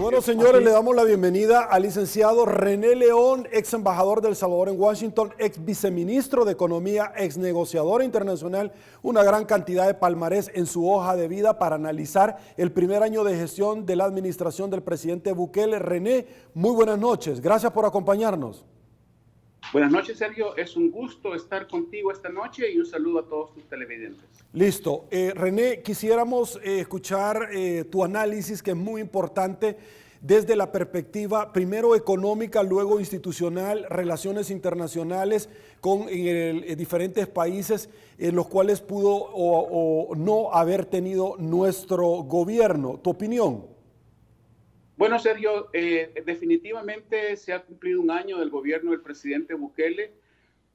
Bueno, señores, le damos la bienvenida al licenciado René León, ex embajador de El Salvador en Washington, ex viceministro de Economía, ex negociador internacional, una gran cantidad de palmarés en su hoja de vida para analizar el primer año de gestión de la administración del presidente Bukele. René, muy buenas noches. Gracias por acompañarnos. Buenas noches, Sergio. Es un gusto estar contigo esta noche y un saludo a todos tus televidentes. Listo. René, quisiéramos escuchar tu análisis, que es muy importante desde la perspectiva primero económica, luego institucional, relaciones internacionales con diferentes países en los cuales pudo o no haber tenido nuestro gobierno. ¿Tu opinión? Bueno, Sergio, definitivamente se ha cumplido un año del gobierno del presidente Bukele,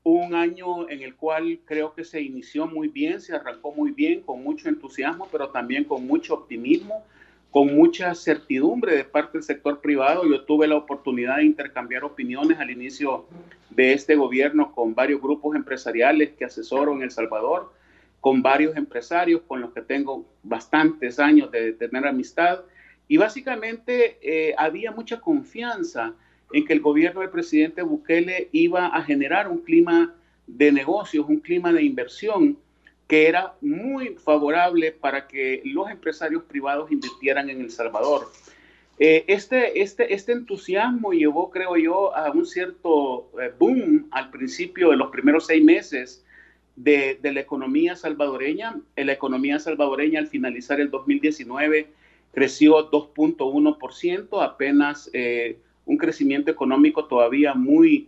un año en el cual creo que se inició muy bien, se arrancó muy bien, con mucho entusiasmo, pero también con mucho optimismo, con mucha certidumbre de parte del sector privado. Yo tuve la oportunidad de intercambiar opiniones al inicio de este gobierno con varios grupos empresariales que asesoro en El Salvador, con varios empresarios con los que tengo bastantes años de tener amistad. Y básicamente había mucha confianza en que el gobierno del presidente Bukele iba a generar un clima de negocios, un clima de inversión que era muy favorable para que los empresarios privados invirtieran en El Salvador. Este entusiasmo llevó, creo yo, a un cierto boom al principio de los primeros 6 meses de la economía salvadoreña. La economía salvadoreña al finalizar el 2019 creció 2.1%, apenas un crecimiento económico todavía muy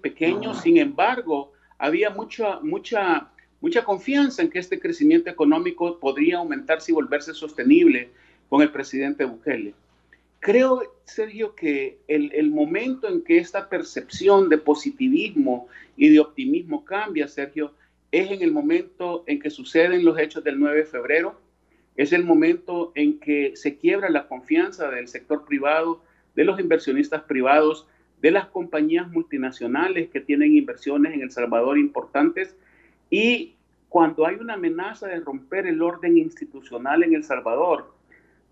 pequeño. Sin embargo, había mucha confianza en que este crecimiento económico podría aumentarse y volverse sostenible con el presidente Bukele. Creo, Sergio, que el momento en que esta percepción de positivismo y de optimismo cambia, Sergio, es en el momento en que suceden los hechos del 9 de febrero. Es el momento en que se quiebra la confianza del sector privado, de los inversionistas privados, de las compañías multinacionales que tienen inversiones en El Salvador importantes, y cuando hay una amenaza de romper el orden institucional en El Salvador,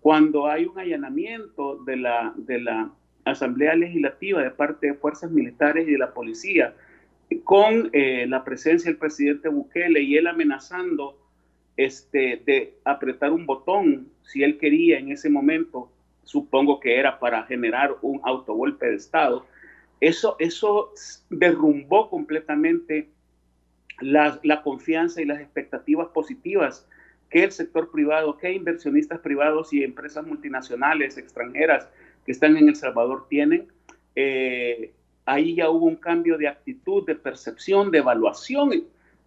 cuando hay un allanamiento de la Asamblea Legislativa de parte de fuerzas militares y de la policía, con la presencia del presidente Bukele y él amenazando de apretar un botón si él quería en ese momento, supongo que era para generar un autogolpe de Estado. Eso derrumbó completamente la confianza y las expectativas positivas que el sector privado, que inversionistas privados y empresas multinacionales extranjeras que están en El Salvador tienen. Ahí ya hubo un cambio de actitud, de percepción, de evaluación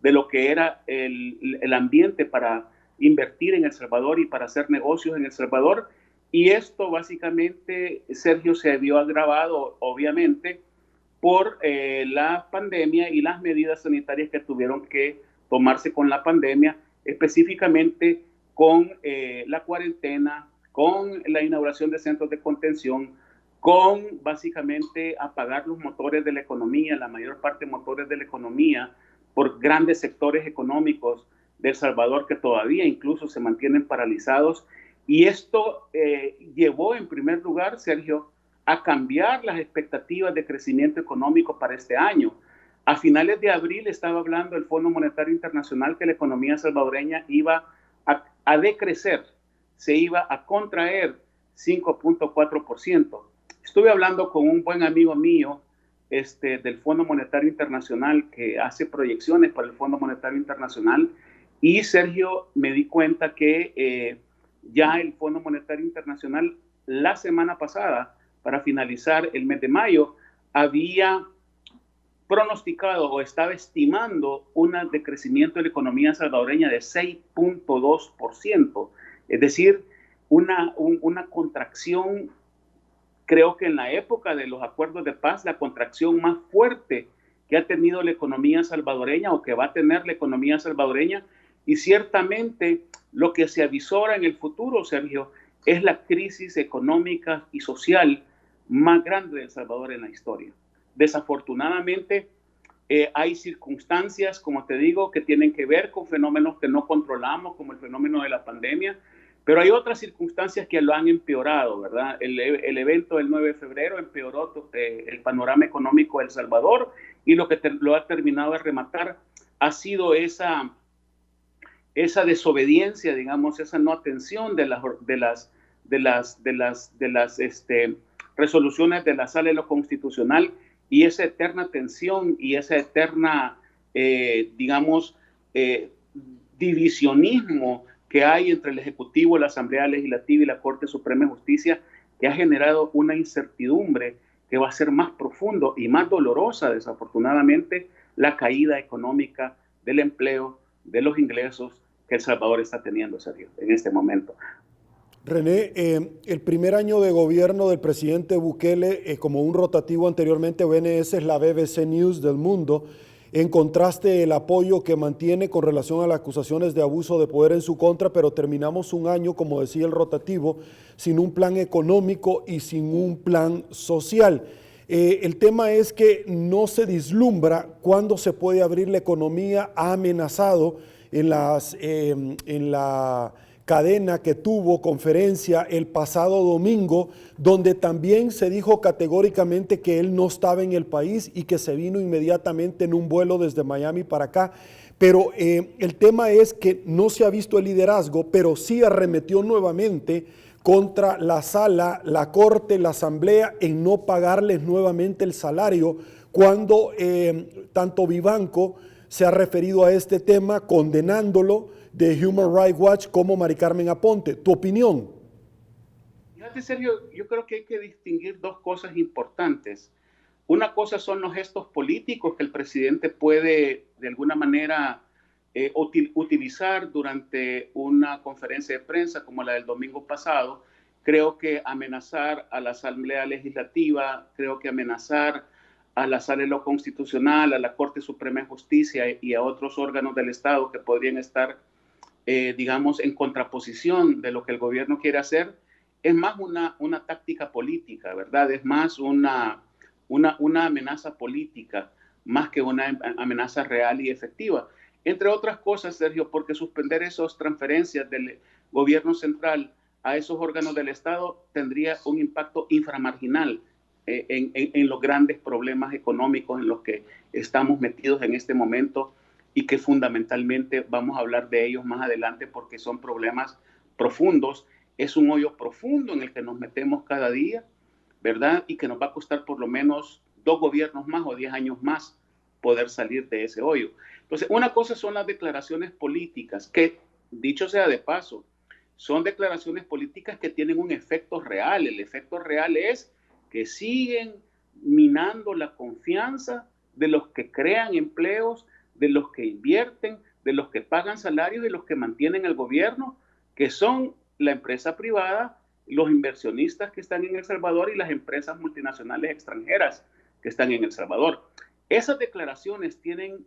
de lo que era el ambiente para invertir en El Salvador y para hacer negocios en El Salvador. Y esto básicamente, Sergio, se vio agravado, obviamente, por la pandemia y las medidas sanitarias que tuvieron que tomarse con la pandemia, específicamente con la cuarentena, con la inauguración de centros de contención, con básicamente apagar los motores de la economía, la mayor parte de motores de la economía, por grandes sectores económicos de El Salvador que todavía incluso se mantienen paralizados. Y esto llevó en primer lugar, Sergio, a cambiar las expectativas de crecimiento económico para este año. A finales de abril estaba hablando el Fondo Monetario Internacional que la economía salvadoreña iba a decrecer, se iba a contraer 5.4%. Estuve hablando con un buen amigo mío del Fondo Monetario Internacional que hace proyecciones para el Fondo Monetario Internacional, y Sergio, me di cuenta que ya el Fondo Monetario Internacional la semana pasada, para finalizar el mes de mayo, había pronosticado o estaba estimando un decrecimiento de la economía salvadoreña de 6.2%, es decir, una contracción. Creo que en la época de los acuerdos de paz, la contracción más fuerte que ha tenido la economía salvadoreña o que va a tener la economía salvadoreña, y ciertamente lo que se avisora en el futuro, Sergio, es la crisis económica y social más grande de El Salvador en la historia. Desafortunadamente, hay circunstancias, como te digo, que tienen que ver con fenómenos que no controlamos, como el fenómeno de la pandemia, Pero hay otras circunstancias que lo han empeorado, ¿verdad? El evento del 9 de febrero empeoró el panorama económico de El Salvador, y lo que lo ha terminado de rematar ha sido esa desobediencia, digamos, esa no atención de las resoluciones de la Sala de lo Constitucional, y esa eterna tensión y esa eterna, divisionismo que hay entre el Ejecutivo, la Asamblea Legislativa y la Corte Suprema de Justicia, que ha generado una incertidumbre que va a ser más profundo y más dolorosa, desafortunadamente, la caída económica del empleo, de los ingresos que El Salvador está teniendo, Sergio, en este momento. René, el primer año de gobierno del presidente Bukele, como un rotativo anteriormente, BNS es la BBC News del mundo. Encontraste el apoyo que mantiene con relación a las acusaciones de abuso de poder en su contra, pero terminamos un año, como decía el rotativo, sin un plan económico y sin un plan social. El tema es que no se vislumbra cuándo se puede abrir la economía. Ha amenazado en la cadena que tuvo conferencia el pasado domingo, donde también se dijo categóricamente que él no estaba en el país y que se vino inmediatamente en un vuelo desde Miami para acá. Pero el tema es que no se ha visto el liderazgo, pero sí arremetió nuevamente contra la sala, la corte, la asamblea, en no pagarles nuevamente el salario, cuando tanto Vivanco se ha referido a este tema condenándolo, de Human Rights Watch, como Mari Carmen Aponte. ¿Tu opinión? Fíjate, Sergio, yo creo que hay que distinguir dos cosas importantes. Una cosa son los gestos políticos que el presidente puede, de alguna manera, utilizar durante una conferencia de prensa como la del domingo pasado. Creo que amenazar a la Asamblea Legislativa, creo que amenazar a la Sala de lo Constitucional, a la Corte Suprema de Justicia y a otros órganos del Estado que podrían estar en contraposición de lo que el gobierno quiere hacer, es más una táctica política, ¿verdad? Es más una amenaza política, más que una amenaza real y efectiva. Entre otras cosas, Sergio, porque suspender esas transferencias del gobierno central a esos órganos del Estado tendría un impacto inframarginal en los grandes problemas económicos en los que estamos metidos en este momento, y que fundamentalmente vamos a hablar de ellos más adelante porque son problemas profundos. Es un hoyo profundo en el que nos metemos cada día, ¿verdad? Y que nos va a costar por lo menos 2 gobiernos más o 10 años más poder salir de ese hoyo. Entonces, una cosa son las declaraciones políticas, que, dicho sea de paso, son declaraciones políticas que tienen un efecto real. El efecto real es que siguen minando la confianza de los que crean empleos, de los que invierten, de los que pagan salarios, de los que mantienen el gobierno, que son la empresa privada, los inversionistas que están en El Salvador y las empresas multinacionales extranjeras que están en El Salvador. Esas declaraciones tienen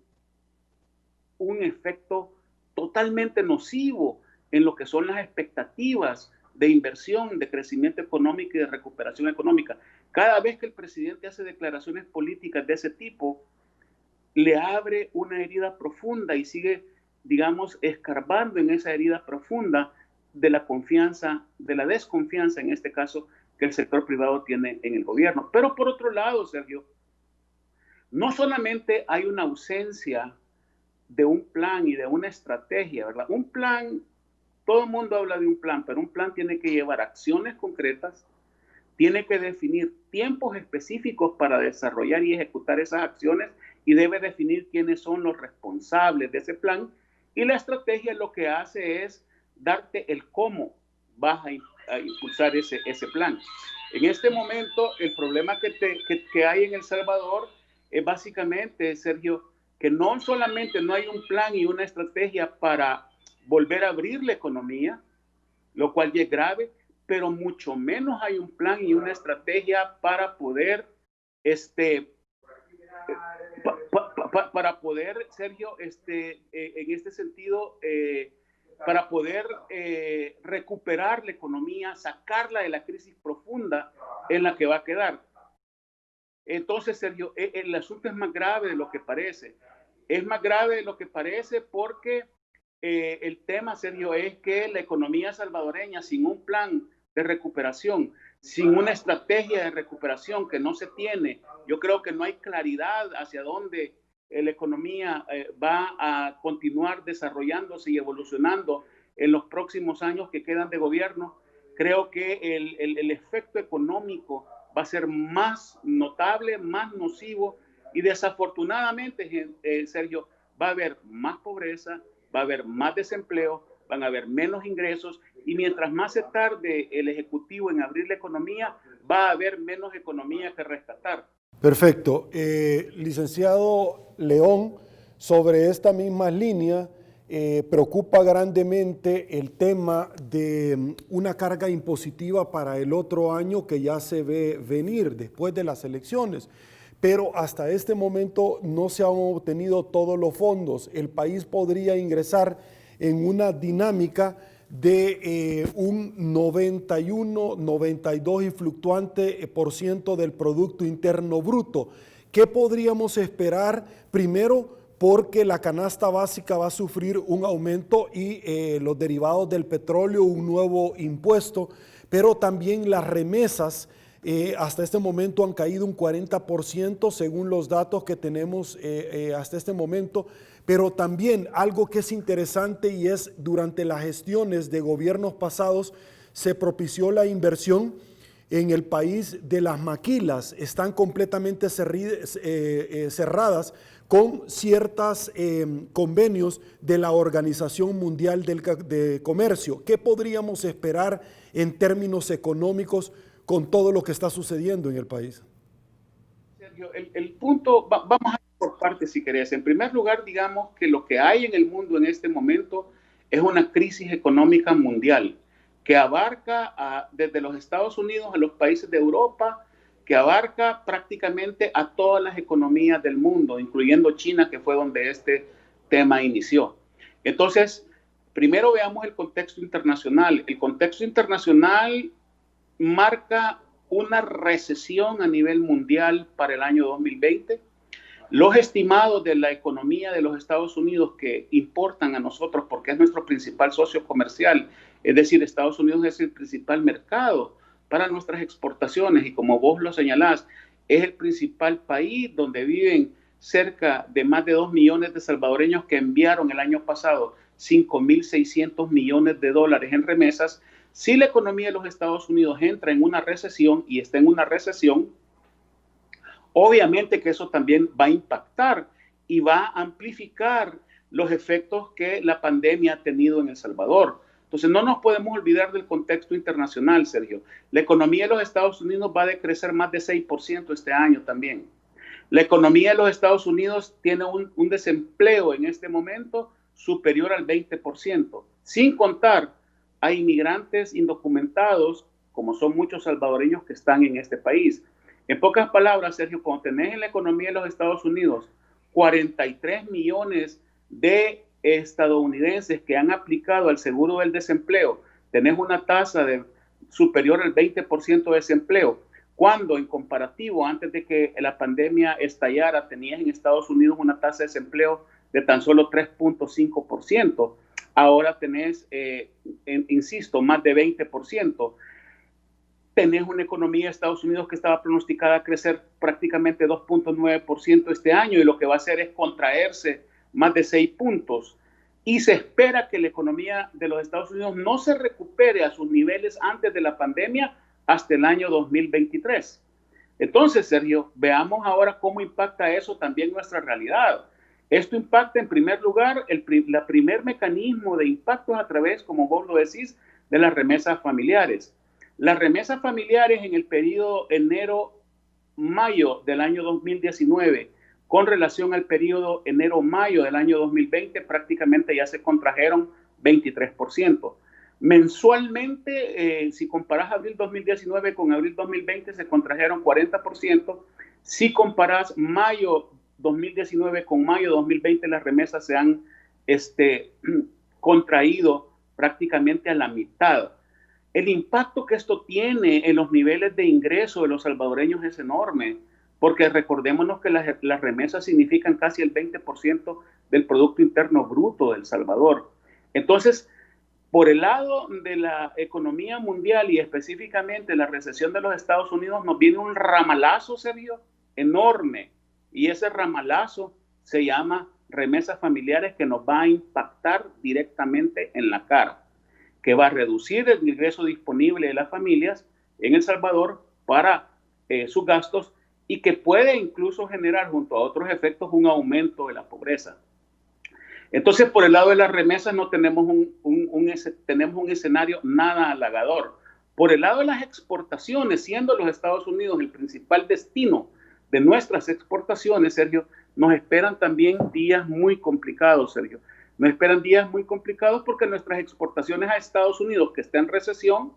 un efecto totalmente nocivo en lo que son las expectativas de inversión, de crecimiento económico y de recuperación económica. Cada vez que el presidente hace declaraciones políticas de ese tipo, le abre una herida profunda y sigue, escarbando en esa herida profunda de la confianza, de la desconfianza, en este caso, que el sector privado tiene en el gobierno. Pero por otro lado, Sergio, no solamente hay una ausencia de un plan y de una estrategia, ¿verdad? Un plan, todo el mundo habla de un plan, pero un plan tiene que llevar acciones concretas, tiene que definir tiempos específicos para desarrollar y ejecutar esas acciones, y debe definir quiénes son los responsables de ese plan. Y la estrategia lo que hace es darte el cómo vas a impulsar ese plan. En este momento, el problema que hay en El Salvador es básicamente, Sergio, que no solamente no hay un plan y una estrategia para volver a abrir la economía, lo cual ya es grave, pero mucho menos hay un plan y una estrategia para poder, para poder, Sergio, en este sentido, para poder recuperar la economía, sacarla de la crisis profunda en la que va a quedar. Entonces, Sergio, el asunto es más grave de lo que parece. Es más grave de lo que parece porque el tema, Sergio, es que la economía salvadoreña, sin un plan de recuperación, sin una estrategia de recuperación que no se tiene, yo creo que no hay claridad hacia dónde la economía va a continuar desarrollándose y evolucionando en los próximos años que quedan de gobierno. Creo que el efecto económico va a ser más notable, más nocivo y desafortunadamente, Sergio, va a haber más pobreza, va a haber más desempleo, van a haber menos ingresos y mientras más se tarde el Ejecutivo en abrir la economía, va a haber menos economía que rescatar. Perfecto. Licenciado León, sobre esta misma línea, preocupa grandemente el tema de una carga impositiva para el otro año que ya se ve venir después de las elecciones. Pero hasta este momento no se han obtenido todos los fondos. El país podría ingresar en una dinámica de un 91, 92 y fluctuante por ciento del Producto Interno Bruto. ¿Qué podríamos esperar? Primero, porque la canasta básica va a sufrir un aumento y los derivados del petróleo un nuevo impuesto, pero también las remesas hasta este momento han caído un 40% según los datos que tenemos hasta este momento, pero también algo que es interesante y es durante las gestiones de gobiernos pasados se propició la inversión en el país de las maquilas, están completamente cerradas con ciertos convenios de la Organización Mundial de Comercio. ¿Qué podríamos esperar en términos económicos con todo lo que está sucediendo en el país? Sergio, el punto, vamos a ir por partes si querés. En primer lugar, digamos que lo que hay en el mundo en este momento es una crisis económica mundial que abarca desde los Estados Unidos a los países de Europa, que abarca prácticamente a todas las economías del mundo, incluyendo China, que fue donde este tema inició. Entonces, primero veamos el contexto internacional. El contexto internacional marca una recesión a nivel mundial para el año 2020. Los estimados de la economía de los Estados Unidos que importan a nosotros porque es nuestro principal socio comercial, es decir, Estados Unidos es el principal mercado para nuestras exportaciones y como vos lo señalás, es el principal país donde viven cerca de más de 2 millones de salvadoreños que enviaron el año pasado 5.600 millones de dólares en remesas. Si la economía de los Estados Unidos entra en una recesión y está en una recesión, obviamente que eso también va a impactar y va a amplificar los efectos que la pandemia ha tenido en El Salvador. Entonces no nos podemos olvidar del contexto internacional, Sergio. La economía de los Estados Unidos va a decrecer más de 6% este año también. La economía de los Estados Unidos tiene un desempleo en este momento superior al 20%, sin contar a inmigrantes indocumentados, como son muchos salvadoreños que están en este país. En pocas palabras, Sergio, cuando tenés en la economía de los Estados Unidos 43 millones de estadounidenses que han aplicado al seguro del desempleo, tenés una tasa superior al 20% de desempleo, cuando en comparativo, antes de que la pandemia estallara, tenías en Estados Unidos una tasa de desempleo de tan solo 3.5%. Ahora tenés, insisto, más de 20%. Tenés una economía de Estados Unidos que estaba pronosticada a crecer prácticamente 2.9% este año y lo que va a hacer es contraerse más de 6 puntos. Y se espera que la economía de los Estados Unidos no se recupere a sus niveles antes de la pandemia hasta el año 2023. Entonces, Sergio, veamos ahora cómo impacta eso también nuestra realidad. Esto impacta en primer lugar, la primer mecanismo de impacto a través, como vos lo decís, de las remesas familiares. Las remesas familiares en el periodo enero-mayo del año 2019, con relación al periodo enero-mayo del año 2020, prácticamente ya se contrajeron 23%. Mensualmente, si comparas abril 2019 con abril 2020, se contrajeron 40%. Si comparas mayo 2019 con mayo 2020, las remesas se han contraído prácticamente a la mitad. El impacto que esto tiene en los niveles de ingreso de los salvadoreños es enorme, porque recordémonos que las remesas significan casi el 20% del Producto Interno Bruto de El Salvador. Entonces, por el lado de la economía mundial y específicamente la recesión de los Estados Unidos, nos viene un ramalazo, Sergio, enorme. Y ese ramalazo se llama remesas familiares, que nos va a impactar directamente en la cara, que va a reducir el ingreso disponible de las familias en El Salvador para sus gastos, y que puede incluso generar, junto a otros efectos, un aumento de la pobreza. Entonces, por el lado de las remesas no tenemos tenemos un escenario nada halagador. Por el lado de las exportaciones, siendo los Estados Unidos el principal destino de nuestras exportaciones, Sergio, nos esperan también días muy complicados, Sergio. Nos esperan días muy complicados porque nuestras exportaciones a Estados Unidos, que está en recesión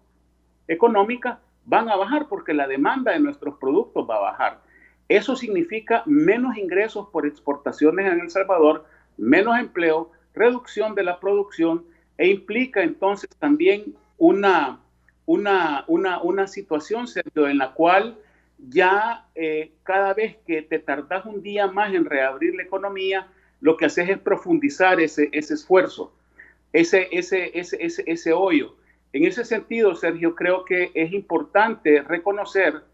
económica, van a bajar porque la demanda de nuestros productos va a bajar. Eso significa menos ingresos por exportaciones en El Salvador, menos empleo, reducción de la producción, e implica entonces también una situación, Sergio, en la cual ya cada vez que te tardas un día más en reabrir la economía, lo que haces es profundizar ese esfuerzo, ese hoyo. En ese sentido, Sergio, creo que es importante reconocer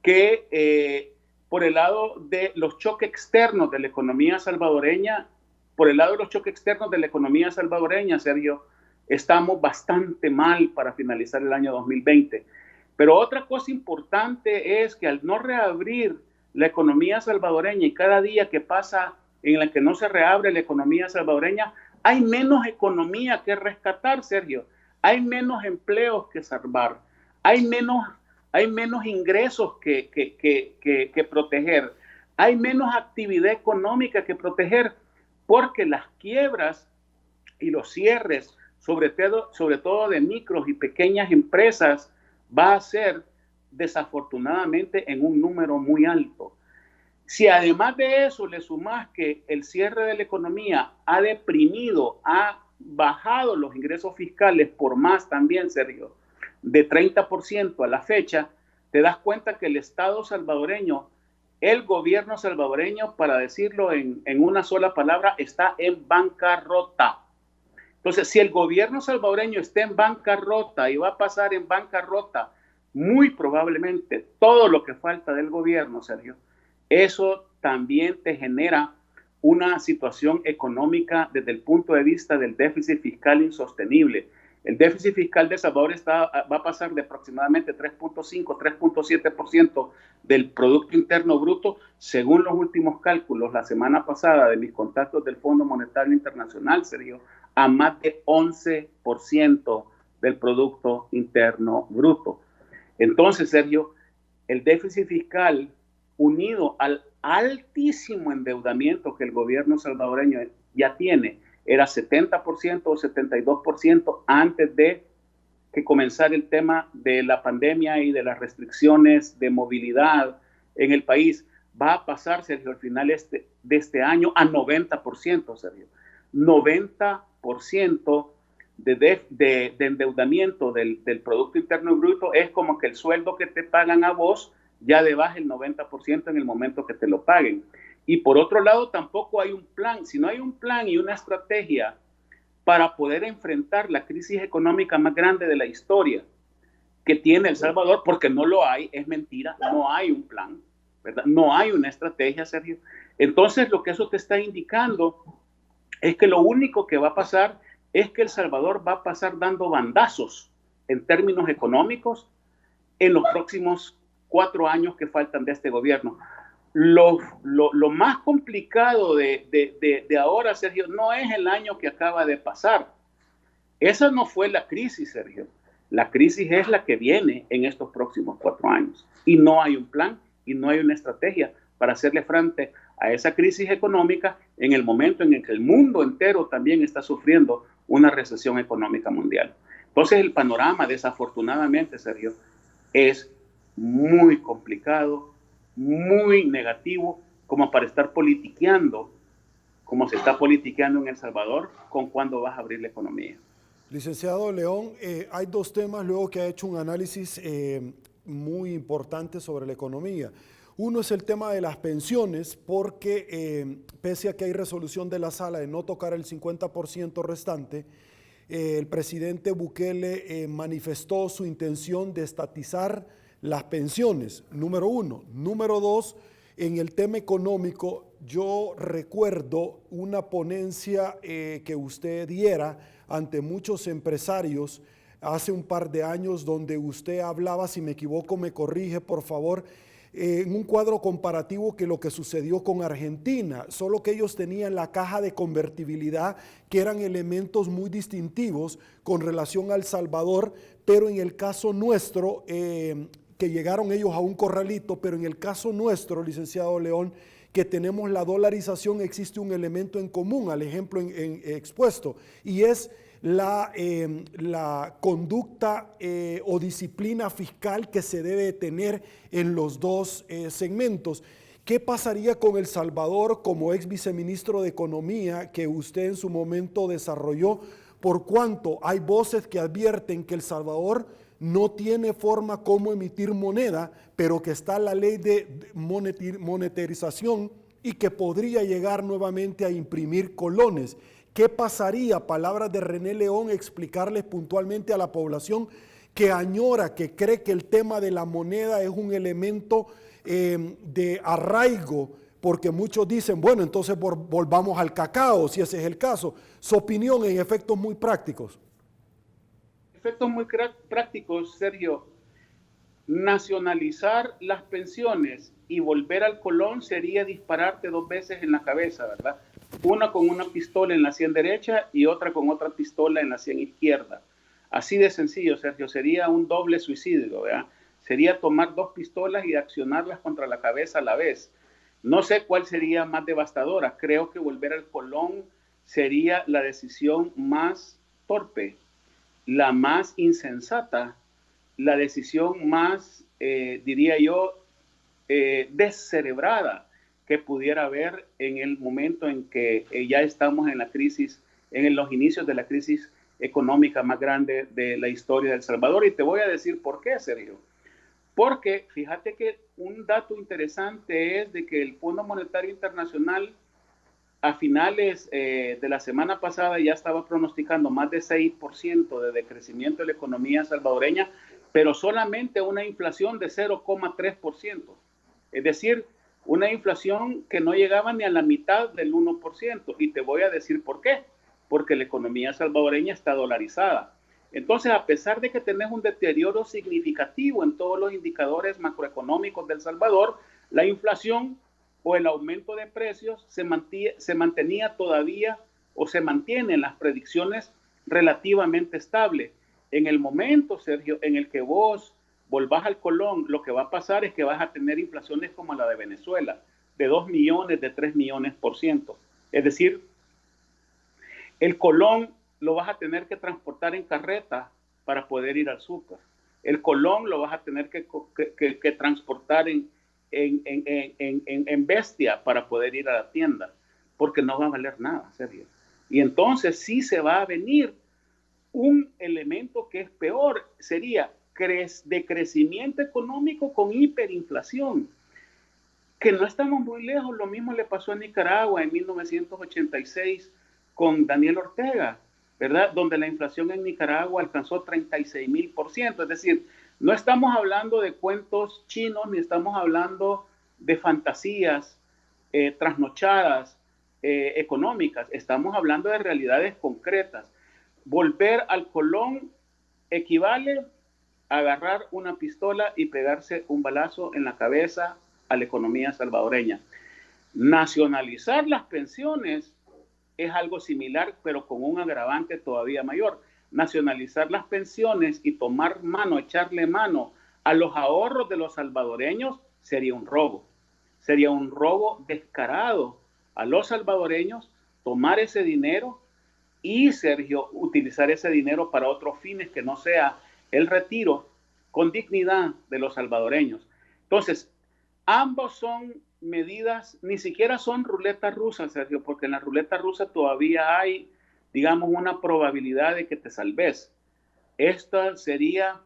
que por el lado de los choques externos de la economía salvadoreña, Sergio, estamos bastante mal para finalizar el año 2020. Pero otra cosa importante es que al no reabrir la economía salvadoreña, y cada día que pasa en la que no se reabre la economía salvadoreña, hay menos economía que rescatar, Sergio. Hay menos empleos que salvar. Hay menos ingresos que proteger. Hay menos actividad económica que proteger, porque las quiebras y los cierres, sobre todo de micros y pequeñas empresas, va a ser desafortunadamente en un número muy alto. Si además de eso le sumas que el cierre de la economía ha deprimido, ha bajado los ingresos fiscales por más también, Sergio, de 30% a la fecha, te das cuenta que el Estado salvadoreño, el gobierno salvadoreño, para decirlo en una sola palabra, está en bancarrota. Entonces, si el gobierno salvadoreño está en bancarrota y va a pasar en bancarrota muy probablemente todo lo que falta del gobierno, Sergio, eso también te genera una situación económica desde el punto de vista del déficit fiscal insostenible. El déficit fiscal de El Salvador va a pasar de aproximadamente 3.5, 3.7% del Producto Interno Bruto, según los últimos cálculos la semana pasada de mis contactos del Fondo Monetario Internacional, Sergio, a más de 11% del Producto Interno Bruto. Entonces, Sergio, el déficit fiscal, unido al altísimo endeudamiento que el gobierno salvadoreño ya tiene, era 70% o 72% antes de que comenzara el tema de la pandemia y de las restricciones de movilidad en el país, va a pasar, Sergio, al final de este año a 90%, Sergio. 90% de endeudamiento del Producto Interno Bruto es como que el sueldo que te pagan a vos ya debaja el 90% en el momento que te lo paguen. Y por otro lado, tampoco hay un plan. Si no hay un plan y una estrategia para poder enfrentar la crisis económica más grande de la historia que tiene El Salvador, porque no lo hay, es mentira, no hay un plan, ¿verdad? No hay una estrategia, Sergio. Entonces, lo que eso te está indicando es que lo único que va a pasar es que El Salvador va a pasar dando bandazos en términos económicos en los próximos 4 años que faltan de este gobierno. Lo más complicado de ahora, Sergio, no es el año que acaba de pasar. Esa no fue la crisis, Sergio. La crisis es la que viene en estos próximos 4 años. Y no hay un plan y no hay una estrategia para hacerle frente a esa crisis económica en el momento en el que el mundo entero también está sufriendo una recesión económica mundial. Entonces el panorama, desafortunadamente, Sergio, es muy complicado, muy negativo, como para estar politiqueando, como se está politiqueando en El Salvador, con cuándo vas a abrir la economía. Licenciado León, hay 2 temas luego que ha hecho un análisis muy importante sobre la economía. Uno es el tema de las pensiones, porque pese a que hay resolución de la sala de no tocar el 50% restante, el presidente Bukele manifestó su intención de estatizar las pensiones, número uno. Número dos, en el tema económico, yo recuerdo una ponencia que usted diera ante muchos empresarios hace un par de años, donde usted hablaba, si me equivoco me corrige por favor, en un cuadro comparativo que lo que sucedió con Argentina, solo que ellos tenían la caja de convertibilidad, que eran elementos muy distintivos con relación a El Salvador, pero en el caso nuestro, que llegaron ellos a un corralito, pero en el caso nuestro, licenciado León, que tenemos la dolarización, existe un elemento en común al ejemplo expuesto, y es la conducta o disciplina fiscal que se debe tener en los dos segmentos. ¿Qué pasaría con El Salvador como ex viceministro de Economía que usted en su momento desarrolló? Por cuanto hay voces que advierten que El Salvador no tiene forma como emitir moneda, pero que está la ley de monetarización y que podría llegar nuevamente a imprimir colones. ¿Qué pasaría? Palabras de René León, explicarles puntualmente a la población que añora, que cree que el tema de la moneda es un elemento de arraigo, porque muchos dicen, bueno, entonces volvamos al cacao, si ese es el caso. Su opinión en efectos muy prácticos. Efectos muy prácticos, Sergio. Nacionalizar las pensiones y volver al colón sería dispararte dos veces en la cabeza, ¿verdad? Una con una pistola en la sien derecha y otra con otra pistola en la sien izquierda. Así de sencillo, Sergio, sería un doble suicidio, ¿verdad? Sería tomar dos pistolas y accionarlas contra la cabeza a la vez. No sé cuál sería más devastadora. Creo que volver al colón sería la decisión más torpe, la más insensata, la decisión más, diría yo, descerebrada que pudiera haber en el momento en que ya estamos en la crisis, en los inicios de la crisis económica más grande de la historia de El Salvador. Y te voy a decir por qué, Sergio. Porque fíjate que un dato interesante es de que el Fondo Monetario Internacional a finales de la semana pasada ya estaba pronosticando más de 6% de decrecimiento de la economía salvadoreña, pero solamente una inflación de 0,3%. Es decir, una inflación que no llegaba ni a la mitad del 1%. Y te voy a decir por qué. Porque la economía salvadoreña está dolarizada. Entonces, a pesar de que tenés un deterioro significativo en todos los indicadores macroeconómicos de El Salvador, la inflación o el aumento de precios se mantenía todavía o se mantiene en las predicciones relativamente estable. En el momento, Sergio, en el que vos volvás al colón, lo que va a pasar es que vas a tener inflaciones como la de Venezuela, de 2 millones, de 3 millones %. Es decir, el colón lo vas a tener que transportar en carreta para poder ir al súper. El colón lo vas a tener que transportar en bestia para poder ir a la tienda, porque no va a valer nada, Sergio. Y entonces sí se va a venir un elemento que es peor, sería decrecimiento económico con hiperinflación, que no estamos muy lejos. Lo mismo le pasó a Nicaragua en 1986 con Daniel Ortega, ¿verdad? Donde la inflación en Nicaragua alcanzó 36,000%. Es decir, no estamos hablando de cuentos chinos, ni estamos hablando de fantasías trasnochadas económicas. Estamos hablando de realidades concretas. Volver al colón equivale a agarrar una pistola y pegarse un balazo en la cabeza a la economía salvadoreña. Nacionalizar las pensiones es algo similar, pero con un agravante todavía mayor. Nacionalizar las pensiones y tomar mano, echarle mano a los ahorros de los salvadoreños sería un robo. Sería un robo descarado a los salvadoreños, tomar ese dinero y, Sergio, utilizar ese dinero para otros fines que no sea el retiro con dignidad de los salvadoreños. Entonces, ambos son medidas, ni siquiera son ruletas rusas, Sergio, porque en la ruleta rusa todavía hay, digamos, una probabilidad de que te salves. Esta no sería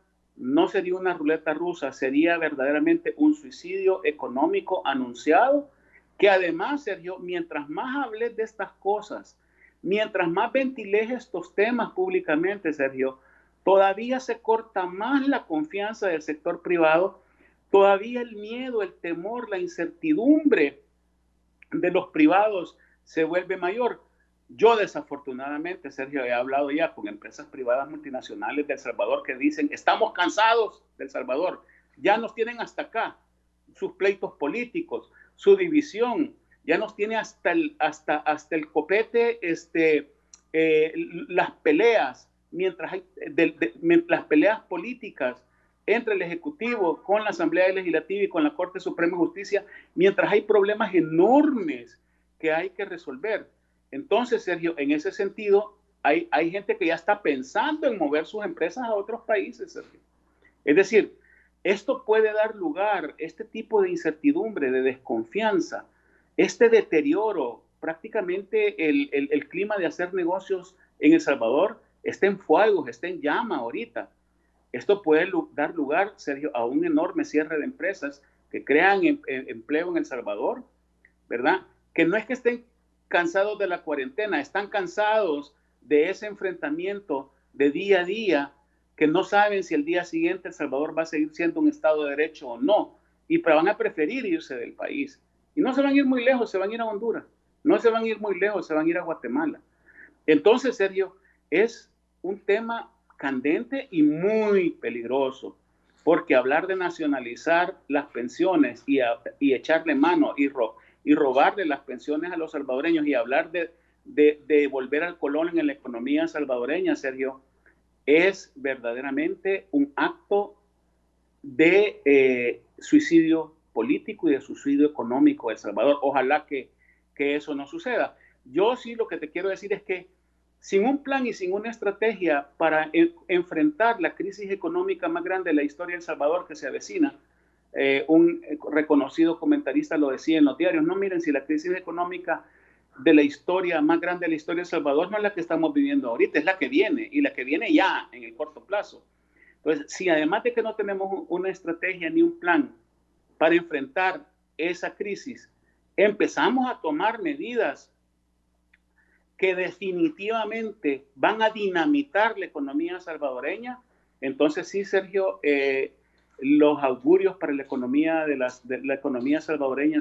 una ruleta rusa, sería verdaderamente un suicidio económico anunciado, que además, Sergio, mientras más hables de estas cosas, mientras más ventiles estos temas públicamente, Sergio, todavía se corta más la confianza del sector privado, todavía el miedo, el temor, la incertidumbre de los privados se vuelve mayor. Yo desafortunadamente, Sergio, he hablado ya con empresas privadas multinacionales de El Salvador que dicen, estamos cansados de El Salvador, ya nos tienen hasta acá, sus pleitos políticos, su división, ya nos tiene hasta el copete, las peleas, las peleas políticas entre el Ejecutivo, con la Asamblea Legislativa y con la Corte Suprema de Justicia, mientras hay problemas enormes que hay que resolver. Entonces, Sergio, en ese sentido, hay gente que ya está pensando en mover sus empresas a otros países, Sergio. Es decir, esto puede dar lugar, este tipo de incertidumbre, de desconfianza, este deterioro, prácticamente el clima de hacer negocios en El Salvador está en fuego, está en llama ahorita. Esto puede dar lugar, Sergio, a un enorme cierre de empresas que crean empleo en El Salvador, ¿verdad? Que no es que estén cansados de la cuarentena, están cansados de ese enfrentamiento de día a día, que no saben si el día siguiente El Salvador va a seguir siendo un Estado de Derecho o no, y van a preferir irse del país. Y no se van a ir muy lejos, se van a ir a Honduras. No se van a ir muy lejos, se van a ir a Guatemala. Entonces, Sergio, es un tema candente y muy peligroso, porque hablar de nacionalizar las pensiones y echarle mano y robarle las pensiones a los salvadoreños y hablar de volver al colón en la economía salvadoreña, Sergio, es verdaderamente un acto de suicidio político y de suicidio económico de El Salvador. Ojalá que eso no suceda. Yo sí lo que te quiero decir es que sin un plan y sin una estrategia para enfrentar la crisis económica más grande de la historia de El Salvador que se avecina, un reconocido comentarista lo decía en los diarios, no miren, si la crisis económica de la historia más grande de la historia de El Salvador no es la que estamos viviendo ahorita, es la que viene, y la que viene ya en el corto plazo. Entonces, si además de que no tenemos una estrategia ni un plan para enfrentar esa crisis, empezamos a tomar medidas que definitivamente van a dinamitar la economía salvadoreña, entonces sí, Sergio, los augurios para la economía de la economía salvadoreña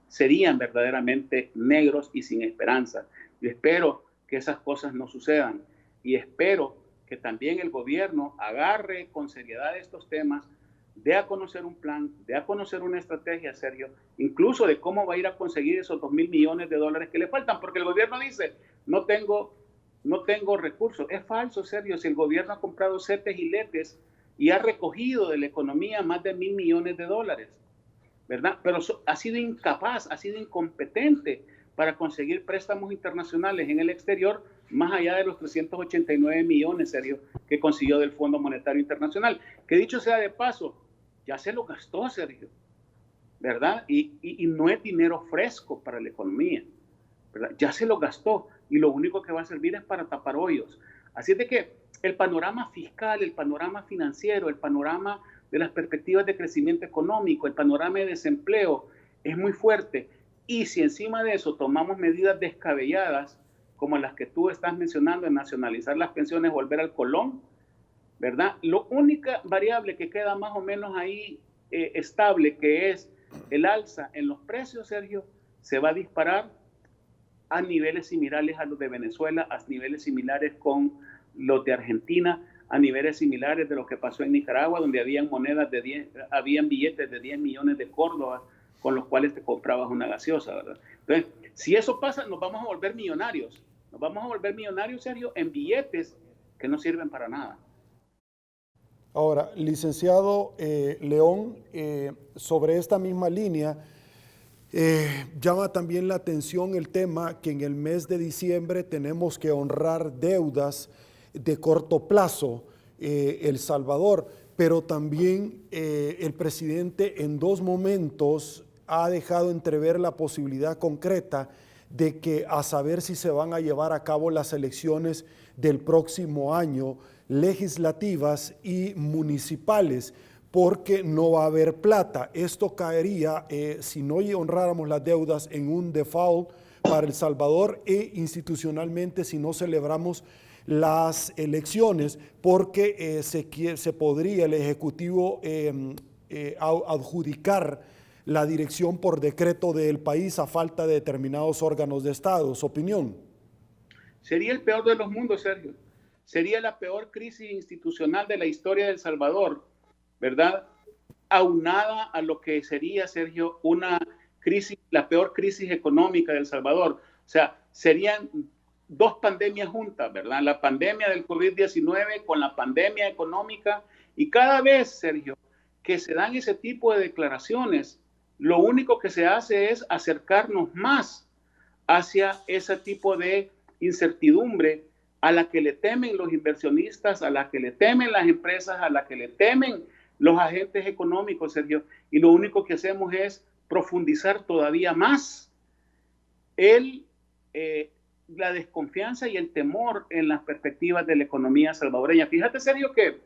serían verdaderamente negros y sin esperanza. Yo espero que esas cosas no sucedan y espero que también el gobierno agarre con seriedad estos temas, dé a conocer un plan, dé a conocer una estrategia, Sergio, incluso de cómo va a ir a conseguir esos $2,000 millones que le faltan, porque el gobierno dice, no tengo recursos. Es falso, Sergio, si el gobierno ha comprado CETES y LETES y ha recogido de la economía más de $1,000 millones, ¿verdad? Pero ha sido incapaz, ha sido incompetente para conseguir préstamos internacionales en el exterior, más allá de los 389 millones, Sergio, que consiguió del Fondo Monetario Internacional. Que dicho sea de paso, ya se lo gastó, Sergio, ¿verdad? Y no es dinero fresco para la economía, ¿verdad? Ya se lo gastó y lo único que va a servir es para tapar hoyos. Así es de que el panorama fiscal, el panorama financiero, el panorama de las perspectivas de crecimiento económico, el panorama de desempleo es muy fuerte. Y si encima de eso tomamos medidas descabelladas, como las que tú estás mencionando, en nacionalizar las pensiones, volver al colón, ¿verdad? La única variable que queda más o menos ahí estable, que es el alza en los precios, Sergio, se va a disparar a niveles similares a los de Venezuela, a niveles similares con los de Argentina, a niveles similares de lo que pasó en Nicaragua, donde habían habían billetes de 10 millones de córdobas con los cuales te comprabas una gaseosa, ¿verdad? Entonces, si eso pasa, nos vamos a volver millonarios. Nos vamos a volver millonarios, Sergio, en billetes que no sirven para nada. Ahora, licenciado León, sobre esta misma línea, llama también la atención el tema que en el mes de diciembre tenemos que honrar deudas de corto plazo, El Salvador, pero también el presidente en 2 momentos ha dejado entrever la posibilidad concreta de que, a saber si se van a llevar a cabo las elecciones del próximo año, legislativas y municipales, porque no va a haber plata. Esto caería, si no honráramos las deudas, en un default para El Salvador e institucionalmente si no celebramos las elecciones, porque se podría el Ejecutivo adjudicar la dirección por decreto del país a falta de determinados órganos de Estado. ¿Su opinión? Sería el peor de los mundos, Sergio. Sería la peor crisis institucional de la historia de El Salvador, ¿verdad? Aunada a lo que sería, Sergio, una crisis, la peor crisis económica de El Salvador. O sea, serían dos pandemias juntas, ¿verdad? La pandemia del COVID-19 con la pandemia económica. Y cada vez, Sergio, que se dan ese tipo de declaraciones, lo único que se hace es acercarnos más hacia ese tipo de incertidumbre a la que le temen los inversionistas, a la que le temen las empresas, a la que le temen los agentes económicos, Sergio. Y lo único que hacemos es profundizar todavía más la desconfianza y el temor en las perspectivas de la economía salvadoreña. Fíjate, Sergio, que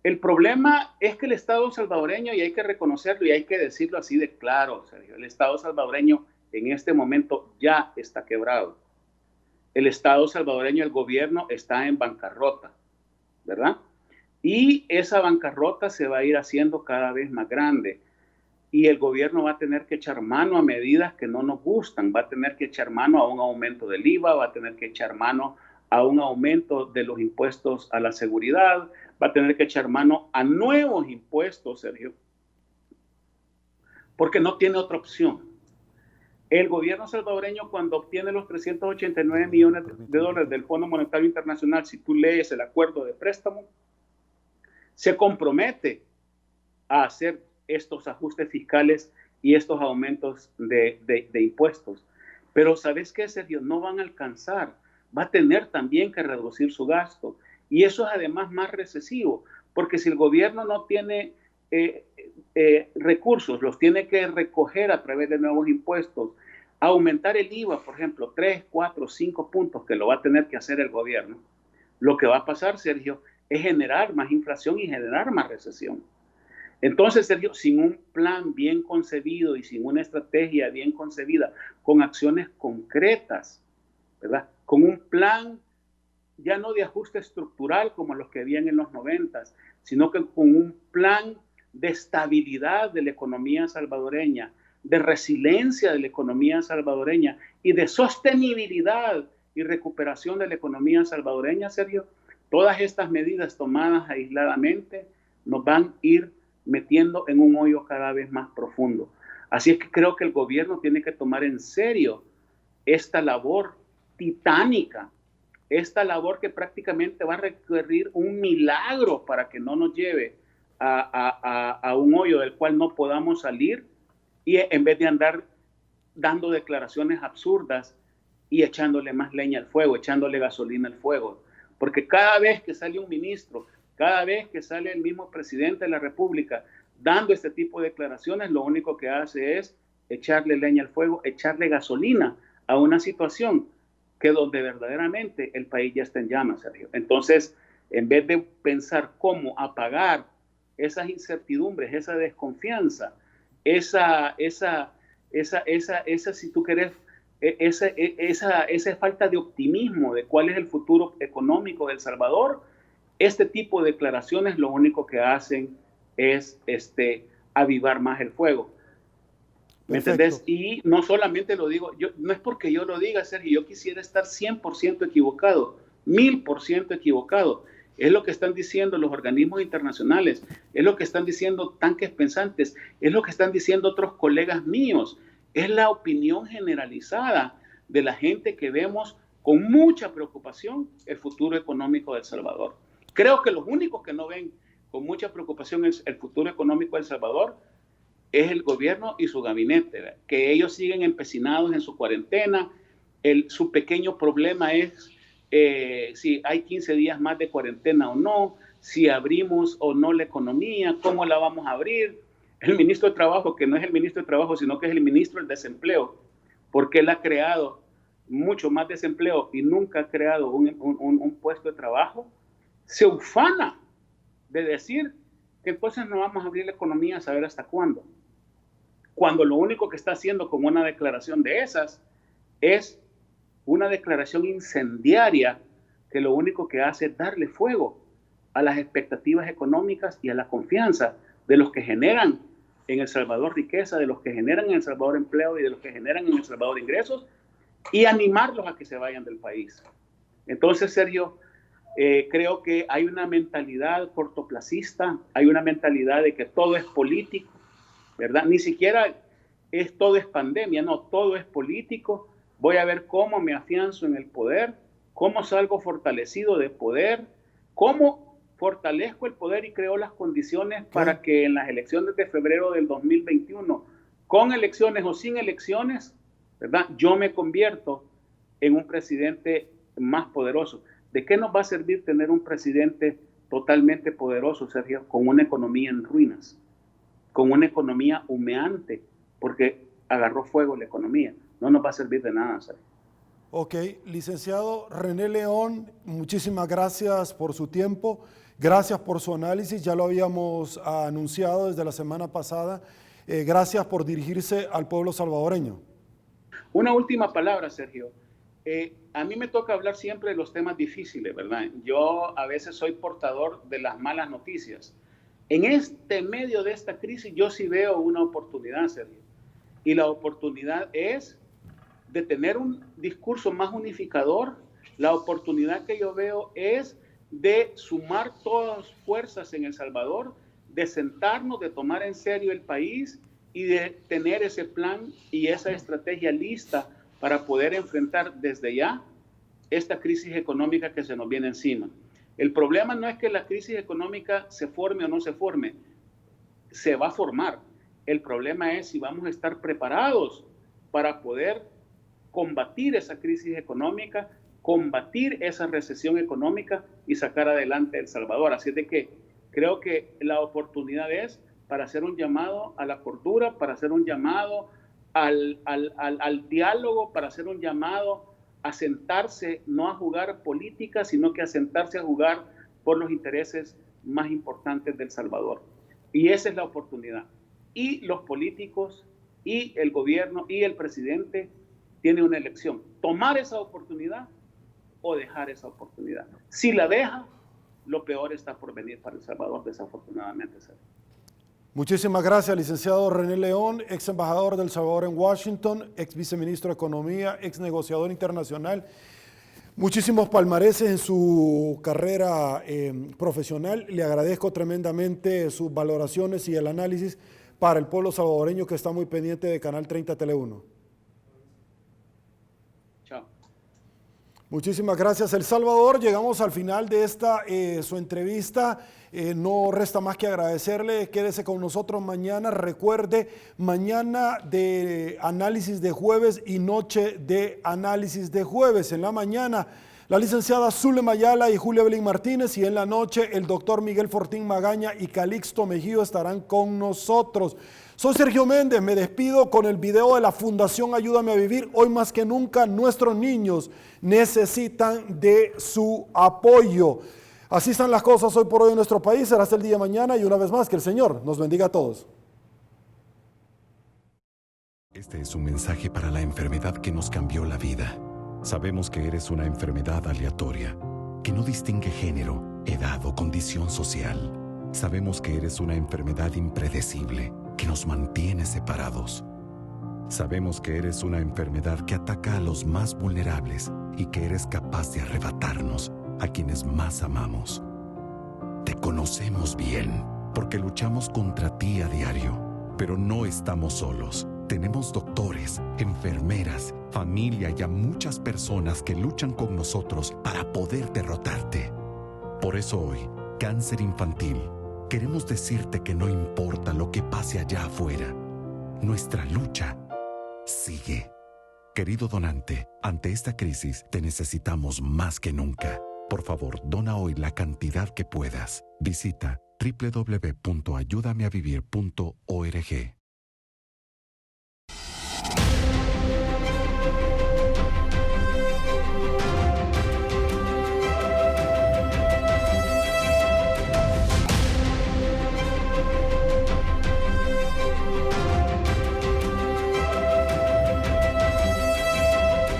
el problema es que el Estado salvadoreño, y hay que reconocerlo y hay que decirlo así de claro, Sergio, el Estado salvadoreño en este momento ya está quebrado. El Estado salvadoreño, el gobierno, está en bancarrota, ¿verdad? Y esa bancarrota se va a ir haciendo cada vez más grande. Y el gobierno va a tener que echar mano a medidas que no nos gustan. Va a tener que echar mano a un aumento del IVA, va a tener que echar mano a un aumento de los impuestos a la seguridad, va a tener que echar mano a nuevos impuestos, Sergio, porque no tiene otra opción. El gobierno salvadoreño, cuando obtiene los 389 millones de dólares del Fondo Monetario Internacional, si tú lees el acuerdo de préstamo, se compromete a hacer estos ajustes fiscales y estos aumentos de impuestos. Pero ¿sabes qué, Sergio? No van a alcanzar. Va a tener también que reducir su gasto. Y eso es además más recesivo, porque si el gobierno no tiene recursos, los tiene que recoger a través de nuevos impuestos, aumentar el IVA, por ejemplo, 3, 4, 5 puntos, que lo va a tener que hacer el gobierno. Lo que va a pasar, Sergio, es generar más inflación y generar más recesión. Entonces, Sergio, sin un plan bien concebido y sin una estrategia bien concebida, con acciones concretas, ¿verdad? Con un plan ya no de ajuste estructural como los que habían en los 90, sino que con un plan de estabilidad de la economía salvadoreña, de resiliencia de la economía salvadoreña y de sostenibilidad y recuperación de la economía salvadoreña, Sergio, todas estas medidas tomadas aisladamente nos van a ir metiendo en un hoyo cada vez más profundo. Así es que creo que el gobierno tiene que tomar en serio esta labor titánica, esta labor que prácticamente va a requerir un milagro para que no nos lleve a un hoyo del cual no podamos salir, y en vez de andar dando declaraciones absurdas y echándole más leña al fuego, echándole gasolina al fuego. Porque cada vez que sale un ministro, cada vez que sale el mismo presidente de la República dando este tipo de declaraciones, lo único que hace es echarle leña al fuego, echarle gasolina a una situación que donde verdaderamente el país ya está en llamas, Sergio. Entonces, en vez de pensar cómo apagar esas incertidumbres, esa desconfianza, esa si tú querés, esa falta de optimismo de cuál es el futuro económico de El Salvador, este tipo de declaraciones lo único que hacen es avivar más el fuego. ¿Me entendés? Y no solamente lo digo, no es porque yo lo diga, Sergio, yo quisiera estar 100% equivocado, 1000% equivocado. Es lo que están diciendo los organismos internacionales, es lo que están diciendo tanques pensantes, es lo que están diciendo otros colegas míos, es la opinión generalizada de la gente que vemos con mucha preocupación el futuro económico de El Salvador. Creo que los únicos que no ven con mucha preocupación el futuro económico de El Salvador es el gobierno y su gabinete, ¿verdad? Que ellos siguen empecinados en su cuarentena. Su pequeño problema es si hay 15 días más de cuarentena o no, si abrimos o no la economía, cómo la vamos a abrir. El ministro de Trabajo, que no es el ministro de Trabajo, sino que es el ministro del Desempleo, porque él ha creado mucho más desempleo y nunca ha creado un puesto de trabajo, se ufana de decir que entonces no vamos a abrir la economía a saber hasta cuándo. Cuando lo único que está haciendo con una declaración de esas es una declaración incendiaria que lo único que hace es darle fuego a las expectativas económicas y a la confianza de los que generan en El Salvador riqueza, de los que generan en El Salvador empleo y de los que generan en El Salvador ingresos, y animarlos a que se vayan del país. Entonces, Sergio, creo que hay una mentalidad cortoplacista, hay una mentalidad de que todo es político, ¿verdad? Ni siquiera todo es pandemia, no, todo es político. Voy a ver cómo me afianzo en el poder, cómo salgo fortalecido de poder, cómo fortalezco el poder y creo las condiciones para que en las elecciones de febrero del 2021, con elecciones o sin elecciones, ¿verdad?, yo me convierto en un presidente más poderoso. ¿De qué nos va a servir tener un presidente totalmente poderoso, Sergio, con una economía en ruinas, con una economía humeante, porque agarró fuego la economía? No nos va a servir de nada, Sergio. Ok, licenciado René León, muchísimas gracias por su tiempo, gracias por su análisis, ya lo habíamos anunciado desde la semana pasada, gracias por dirigirse al pueblo salvadoreño. Una última palabra, Sergio. A mí me toca hablar siempre de los temas difíciles, ¿verdad? Yo a veces soy portador de las malas noticias. En medio de esta crisis yo sí veo una oportunidad, Sergio. Y la oportunidad es de tener un discurso más unificador. La oportunidad que yo veo es de sumar todas las fuerzas en El Salvador, de sentarnos, de tomar en serio el país y de tener ese plan y esa estrategia lista para poder enfrentar desde ya esta crisis económica que se nos viene encima. El problema no es que la crisis económica se forme o no se forme, se va a formar. El problema es si vamos a estar preparados para poder combatir esa crisis económica, combatir esa recesión económica y sacar adelante El Salvador. Así es de que creo que la oportunidad es para hacer un llamado a la cordura, para hacer un llamado al diálogo, para hacer un llamado a sentarse, no a jugar política, sino que a sentarse a jugar por los intereses más importantes de El Salvador. Y esa es la oportunidad. Y los políticos, y el gobierno, y el presidente tienen una elección: tomar esa oportunidad o dejar esa oportunidad. Si la deja, lo peor está por venir para El Salvador, desafortunadamente. Muchísimas gracias, licenciado René León, ex embajador de El Salvador en Washington, ex viceministro de Economía, ex negociador internacional. Muchísimos palmareses en su carrera profesional. Le agradezco tremendamente sus valoraciones y el análisis para el pueblo salvadoreño que está muy pendiente de Canal 30 Tele1. Chao. Muchísimas gracias, El Salvador. Llegamos al final de esta su entrevista. No resta más que agradecerle. Quédese con nosotros mañana. Recuerde, mañana de análisis de jueves y noche de análisis de jueves. En la mañana, la licenciada Zulema Ayala y Julia Belín Martínez, y en la noche el doctor Miguel Fortín Magaña y Calixto Mejío estarán con nosotros. Soy Sergio Méndez, me despido con el video de la Fundación Ayúdame a Vivir. Hoy más que nunca nuestros niños necesitan de su apoyo. Así están las cosas hoy por hoy en nuestro país. Será hasta el día de mañana y una vez más que el Señor nos bendiga a todos. Este es un mensaje para la enfermedad que nos cambió la vida. Sabemos que eres una enfermedad aleatoria, que no distingue género, edad o condición social. Sabemos que eres una enfermedad impredecible, que nos mantiene separados. Sabemos que eres una enfermedad que ataca a los más vulnerables y que eres capaz de arrebatarnos a quienes más amamos. Te conocemos bien, porque luchamos contra ti a diario, pero no estamos solos. Tenemos doctores, enfermeras, familia y a muchas personas que luchan con nosotros para poder derrotarte. Por eso hoy, Cáncer Infantil, queremos decirte que no importa lo que pase allá afuera, nuestra lucha sigue. Querido donante, ante esta crisis te necesitamos más que nunca. Por favor, dona hoy la cantidad que puedas. Visita www.ayudameavivir.org.